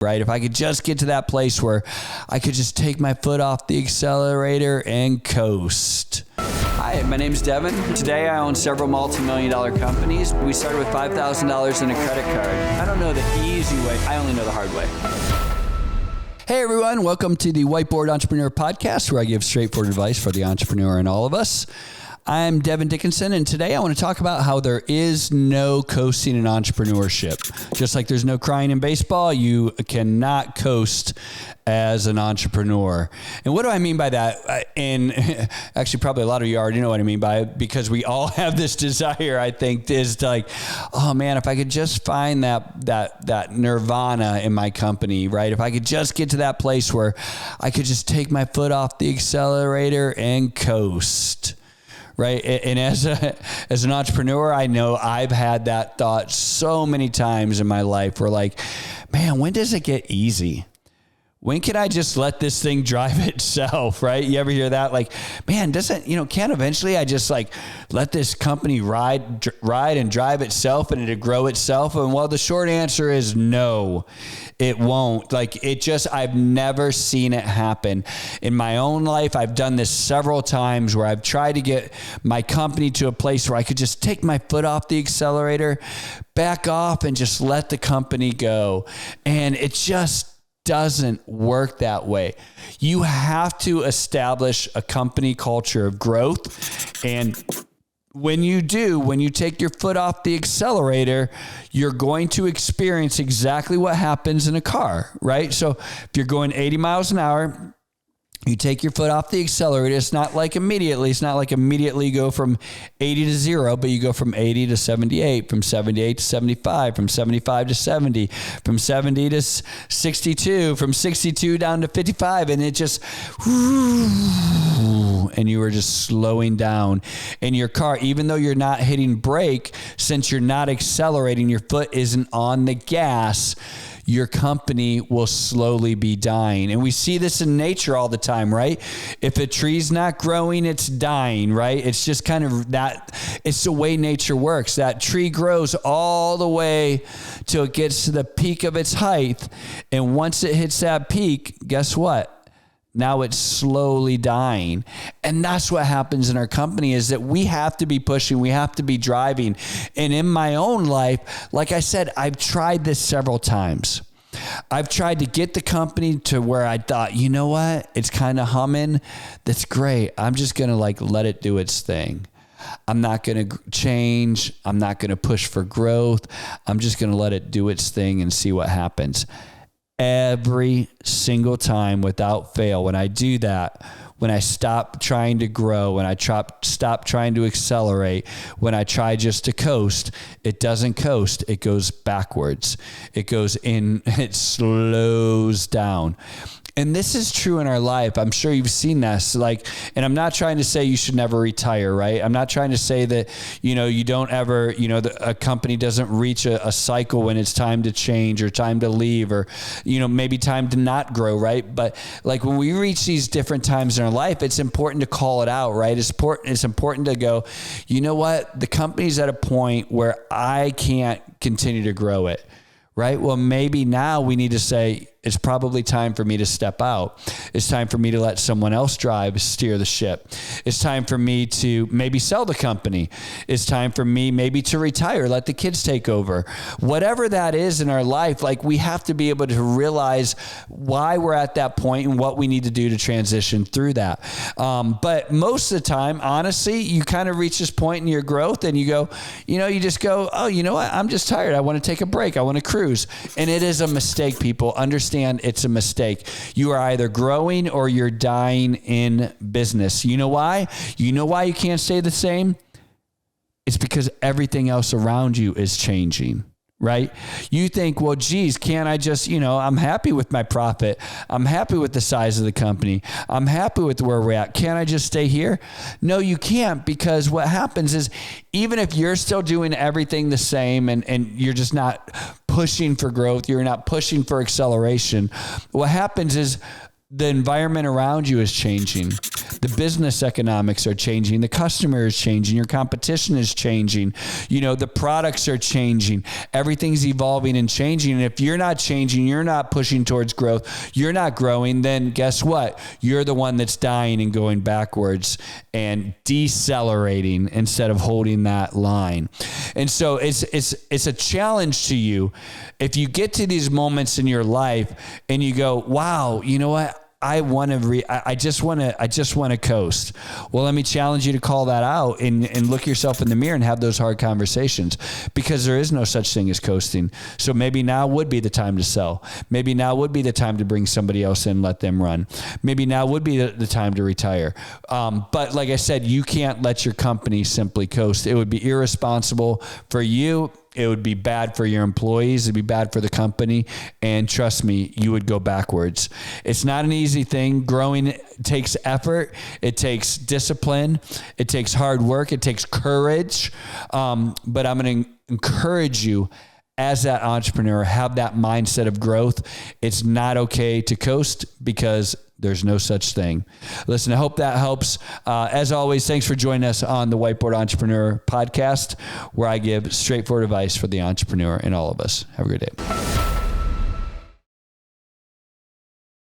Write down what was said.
right? If I could just get to that place where I could just take my foot off the accelerator and coast. Hi, my name's Devon. Today I own several multi-million-dollar companies. We started with $5,000 in a credit card. I don't know the easy way. I only know the hard way. Hey everyone, welcome to the Whiteboard Entrepreneur Podcast, where I give straightforward advice for the entrepreneur and all of us. I'm Devon Dickinson, and today I want to talk about how there is no coasting in entrepreneurship. Just like there's no crying in baseball, you cannot coast as an entrepreneur. And what do I mean by that? And actually, probably a lot of you already know what I mean by it, because we all have this desire, I think, is like, oh man, if I could just find that nirvana in my company, right? If I could just get to that place where I could just take my foot off the accelerator and coast. Right. And as an entrepreneur, I know I've had that thought so many times in my life. Where like, man, when does it get easy? When can I just let this thing drive itself? Right. You ever hear that? Like, man, can't eventually I just like let this company ride and drive itself and it'll grow itself? And well, the short answer is no, it won't. Like I've never seen it happen in my own life. I've done this several times where I've tried to get my company to a place where I could just take my foot off the accelerator, back off and just let the company go. And it just doesn't work that way. You have to establish a company culture of growth. And when you take your foot off the accelerator, you're going to experience exactly what happens in a car, right? So if you're going 80 miles an hour, you take your foot off the accelerator. It's not like immediately you go from 80 to 0, but you go from 80 to 78, from 78 to 75, from 75 to 70, from 70 to 62, from 62 down to 55. And it just, and you are just slowing down in your car, even though you're not hitting brake. Since you're not accelerating, your foot isn't on the gas, your company will slowly be dying. And we see this in nature all the time, right? If a tree's not growing, it's dying, right? It's just kind of that. It's the way nature works. That tree grows all the way till it gets to the peak of its height. And once it hits that peak, guess what? Now it's slowly dying. And that's what happens in our company, is that we have to be pushing, we have to be driving. And in my own life, like I said, I've tried this several times. I've tried to get the company to where I thought, you know what? It's kind of humming. That's great. I'm just going to let it do its thing. I'm not going to change. I'm not going to push for growth. I'm just going to let it do its thing and see what happens. Every single time without fail, when I do that, when I stop trying to grow, when I stop trying to accelerate, when I try just to coast, it doesn't coast. It goes backwards. It goes in, it slows down. And this is true in our life. I'm sure you've seen this. And I'm not trying to say you should never retire, right? I'm not trying to say that, you don't ever, a company doesn't reach a cycle when it's time to change or time to leave or, maybe time to not grow, right? But when we reach these different times in our life, it's important to call it out, right? It's important to go, you know what? The company's at a point where I can't continue to grow it, right? Well, maybe now we need to say, it's probably time for me to step out. It's time for me to let someone else steer the ship. It's time for me to maybe sell the company. It's time for me maybe to retire, let the kids take over. Whatever that is in our life, we have to be able to realize why we're at that point and what we need to do to transition through that. But most of the time, honestly, you kind of reach this point in your growth and you go, you just go, oh, you know what? I'm just tired. I want to take a break. I want to cruise. And it is a mistake, people. Understand it's a mistake. You are either growing or you're dying in business. You know why? You know why you can't stay the same? It's because everything else around you is changing, right? You think, well, geez, can't I just, I'm happy with my profit. I'm happy with the size of the company. I'm happy with where we're at. Can't I just stay here? No, you can't, because what happens is even if you're still doing everything the same and you're just not pushing for growth, you're not pushing for acceleration, what happens is the environment around you is changing. The business economics are changing. The customer is changing. Your competition is changing. The products are changing. Everything's evolving and changing. And if you're not changing, you're not pushing towards growth, you're not growing, then guess what? You're the one that's dying and going backwards and decelerating instead of holding that line. And so it's a challenge to you. If you get to these moments in your life and you go, wow, you know what? I just want to coast. Well, let me challenge you to call that out and look yourself in the mirror and have those hard conversations, because there is no such thing as coasting. So maybe now would be the time to sell. Maybe now would be the time to bring somebody else in, let them run. Maybe now would be the time to retire. But like I said, you can't let your company simply coast. It would be irresponsible for you. It would be bad for your employees. It'd be bad for the company. And trust me, you would go backwards. It's not an easy thing. Growing takes effort. It takes discipline. It takes hard work. It takes courage. But I'm going to encourage you, as that entrepreneur, have that mindset of growth. It's not okay to coast, because there's no such thing. Listen, I hope that helps. As always, thanks for joining us on the Whiteboard Entrepreneur Podcast, where I give straightforward advice for the entrepreneur in all of us. Have a great day.